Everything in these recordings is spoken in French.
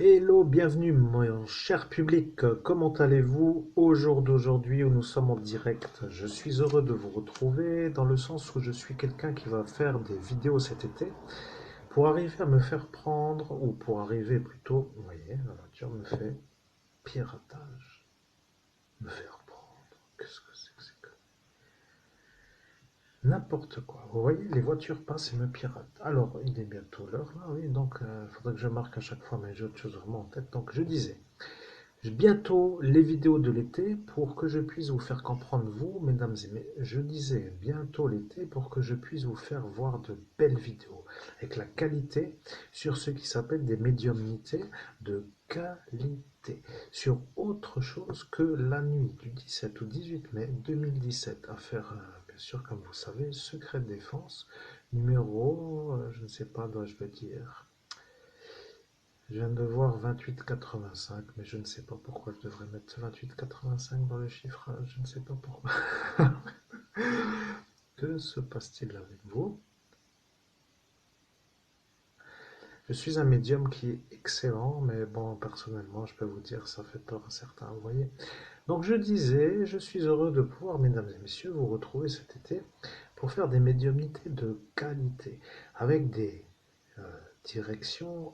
Hello, bienvenue mon cher public, comment allez-vous au jour d'aujourd'hui où nous sommes en direct? Je suis heureux de vous retrouver dans le sens où je suis quelqu'un qui va faire des vidéos cet été pour arriver à me faire prendre, ou pour arriver plutôt, vous voyez, la voiture me fait piratage, me faire prendre, qu'est-ce que c'est que n'importe quoi. Vous voyez, les voitures passent et me piratent. Alors, il est bientôt l'heure là, oui, donc il faudrait que je marque à chaque fois, mais j'ai autre chose vraiment en tête, donc je disais. Bientôt les vidéos de l'été pour que je puisse vous faire comprendre, vous, mesdames et messieurs, je disais bientôt l'été pour que je puisse vous faire voir de belles vidéos avec la qualité sur ce qui s'appelle des médiumnités de qualité, sur autre chose que la nuit du 17 au 18 mai 2017, affaire, bien sûr, comme vous savez, secret de défense, numéro, je ne sais pas, dois-je le dire. Je viens de voir 28,85, mais je ne sais pas pourquoi je devrais mettre 28,85 dans le chiffrage. Je ne sais pas pourquoi. Que se passe-t-il avec vous? Je suis un médium qui est excellent, mais bon, personnellement, je peux vous dire, ça fait peur à certains, vous voyez. Donc je disais, je suis heureux de pouvoir, mesdames et messieurs, vous retrouver cet été pour faire des médiumnités de qualité, avec des euh, directions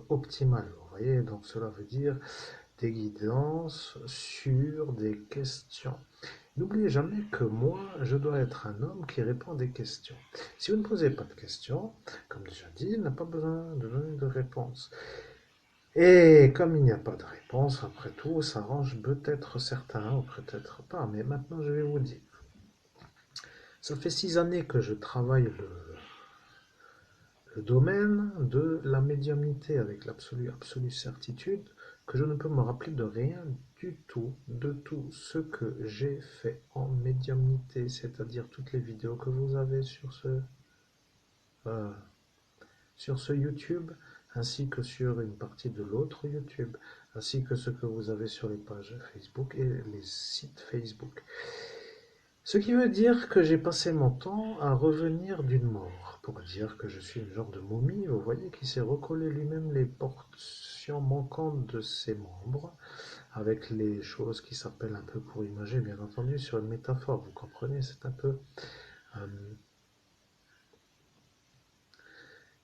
optimales. Vous voyez, donc cela veut dire des guidances sur des questions. N'oubliez jamais que moi, je dois être un homme qui répond à des questions. Si vous ne posez pas de questions, comme déjà dit, il n'a pas besoin de donner de réponse. Et comme il n'y a pas de réponse, après tout, ça arrange peut-être certains ou peut-être pas. Mais maintenant, je vais vous dire. Ça fait 6 années que je travaille le domaine de la médiumnité avec absolue certitude que je ne peux me rappeler de rien du tout, de tout ce que j'ai fait en médiumnité, c'est-à-dire toutes les vidéos que vous avez euh, sur ce YouTube, ainsi que sur une partie de l'autre YouTube, ainsi que ce que vous avez sur les pages Facebook et les sites Facebook. Ce qui veut dire que j'ai passé mon temps à revenir d'une mort, pour dire que je suis une genre de momie, vous voyez, qui s'est recollé lui-même les portions manquantes de ses membres, avec les choses qui s'appellent un peu pour imager, bien entendu, sur une métaphore, vous comprenez, c'est un peu euh,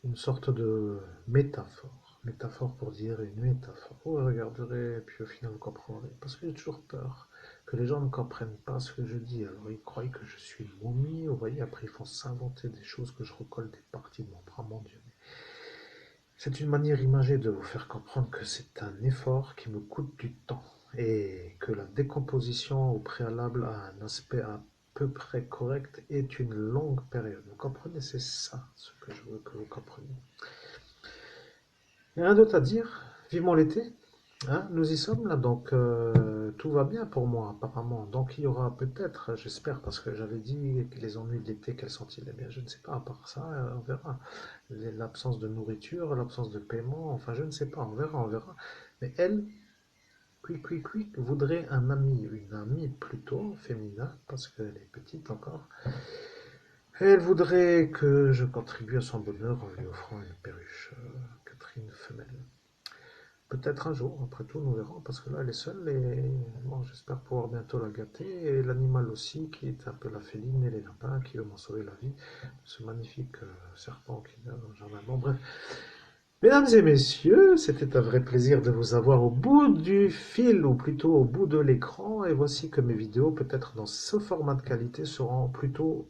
une sorte de métaphore. Métaphore pour dire une métaphore. Vous regarderez, et puis au final vous comprendrez. Parce que j'ai toujours peur que les gens ne comprennent pas ce que je dis. Alors ils croient que je suis une momie, vous voyez, après ils font s'inventer des choses que je recolle des parties de mon bras, mon Dieu. C'est une manière imagée de vous faire comprendre que c'est un effort qui me coûte du temps et que la décomposition au préalable a un aspect à peu près correct est une longue période. Vous comprenez? C'est ça ce que je veux que vous compreniez. Il n'y a rien d'autre à dire. Vivement l'été. Hein, nous y sommes là, donc tout va bien pour moi apparemment. Donc il y aura peut-être, j'espère, parce que j'avais dit que les ennuis de l'été, quels sont-ils? Eh bien, je ne sais pas, à part ça, on verra. L'absence de nourriture, l'absence de paiement, enfin je ne sais pas, on verra, on verra. Mais elle, quick, voudrait un ami, une amie plutôt féminin, parce qu'elle est petite encore. Elle voudrait que je contribue à son bonheur en lui offrant une perruche, Catherine femelle. Peut-être un jour, après tout, nous verrons, parce que là, elle est seule et bon, j'espère pouvoir bientôt la gâter. Et l'animal aussi, qui est un peu la féline et les lapins, qui veut m'en sauver la vie. Ce magnifique serpent qui est dans le jardin. Bon, bref. Mesdames et messieurs, c'était un vrai plaisir de vous avoir au bout du fil, ou plutôt au bout de l'écran. Et voici que mes vidéos, peut-être dans ce format de qualité, seront plutôt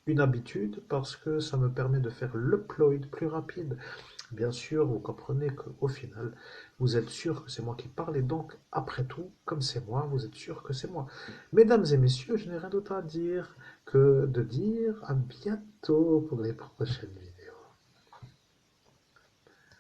une habitude, parce que ça me permet de faire l'upload plus rapide. Bien sûr, vous comprenez qu'au final, vous êtes sûr que c'est moi qui parle, et donc, après tout, comme c'est moi, vous êtes sûr que c'est moi. Mesdames et messieurs, je n'ai rien d'autre à dire que de dire à bientôt pour les prochaines vidéos.